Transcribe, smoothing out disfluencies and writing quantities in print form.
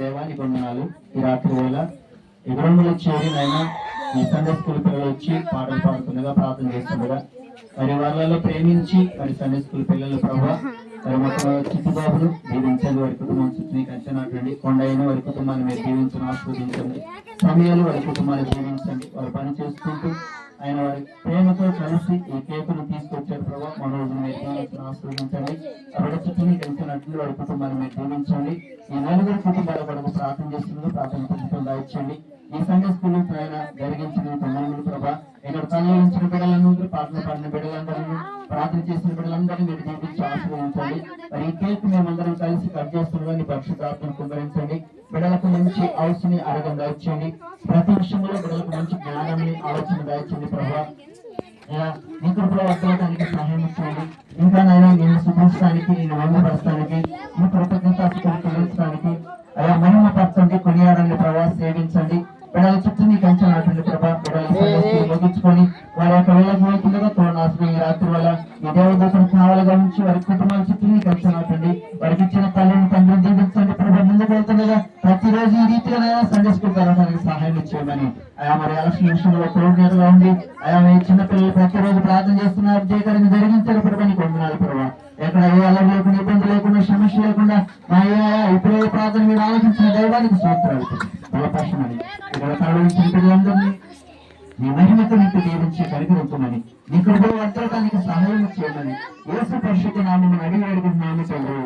దేవానికి వందనాలు. ఈ రాత్రి వేళ ఎదురంగులు చేరినైనా ఈ సండే స్కూల్ పిల్లలు వచ్చి పాటలు పాడుతుండగా ప్రార్థన చేస్తుండగా మరి వాళ్ళలో ప్రేమించి మరి సండే స్కూల్ పిల్లలు ప్రభావ మరి మొత్తం చిట్టుబాబులు దీవించండి, వారి కుటుంబం చుట్టూ నీకు అంచనాటండి. కొండైన వారి కుటుంబాన్ని మీరు దీవించని ఆస్వాదించండి. సమయాలు వారి కుటుంబాన్ని దీవించండి. వారు పని చేసుకుంటూ ఆయన వారి ప్రేమతో కలిసి ఈ కేకును తీసుకొచ్చారు ప్రభావ. మనోజు మీరు దీవించని ఆస్వాదించండి. వారి చుట్టూ నీకు అంచనట్లు వారి కుటుంబాన్ని మీరు దీవించండి. ఈ నలుగురు కుటుంబాల కొరకు ప్రార్థన చేస్తున్నారు. ప్రార్థన కుటుంబం దాయించండి. ఈ సండే స్కూల్ పైన జరిగించిన తమ్ముడు ప్రభా ఇక్కడ తల్లి ఉంచిన బిడ్డలందరూ పాటలు పాడిన బిడ్డలందరూ ప్రార్థన చేసిన బిడ్డలందరూ మీరు దీవించి ఆశీర్వదించండి. మరి ఈ కేక్ మేమందరం కలిసి కట్ చేస్తుండగా నీ పరిశుద్ధాత్మను కుమ్మరించండి. బిడ్డలకు మంచి ఆలోచన ఆరోగ్యం దాయించండి. ప్రతి విషయంలో బిడ్డలకు మంచి జ్ఞానాన్ని ఆలోచన దాయించండి ప్రభా. నీ కృపలో వర్తడానికి సహాయం చేయండి. ఇంకా నైనా నేను శుభ్రించడానికి, నేను మహిమపరచడానికి, నీ కృతజ్ఞతను చెల్లించడానికి అలా మహిమపరచండి, కొనియాడండి ప్రభా, సేవించండి. బిడ్డల చుట్టూ నీకు అంచనాటండి ప్రభా. బిడ్డలు ముగించుకొని వారి యొక్క వెళ్ళబోతుండగా తోడాల్సిన ఈ రాత్రి వల్ల ఈ దేవదూతను కావాలిగా ఉంచి వారి కుటుంబాల చుట్టూ నీకు అంచనాటండి. వారికి ఇచ్చిన తల్లిని తండ్రిని దీవించండి ప్రభా. ముందుకు వెళ్తుండగా ప్రతిరోజు ఈ రీతిగా సండే స్కూల్ జరగడానికి సహాయం చేయమని ఆయా మరి ఎలక్షన్ విషయంలో కోఆర్డినేటర్గా ఉండి ఆయా చిన్నపిల్లలు ప్రతిరోజు ప్రార్థన చేస్తున్నారు. జయకరంగా జరిగించాలి ప్రభా. నీకు వందనాలు ప్రభా. ఎక్కడ ఏ అల్లరి లేకుండా, ఇబ్బంది లేకుండా, సమస్య లేకుండా ఇప్పుడు ప్రార్థన మీరు ఆలోచించిన దైవానికి స్తోత్రాలు బలపరచమని ఇక్కడ తరలించిన పిల్లలందరినీ నీ మహిమతో నీకు దీవించి కనికరించమని నీ కృపలో వర్తడానికి సహాయం చేయమని యేసు పరిశుద్ధ నామమున అడిగి అడుగుతున్నాము తండ్రి.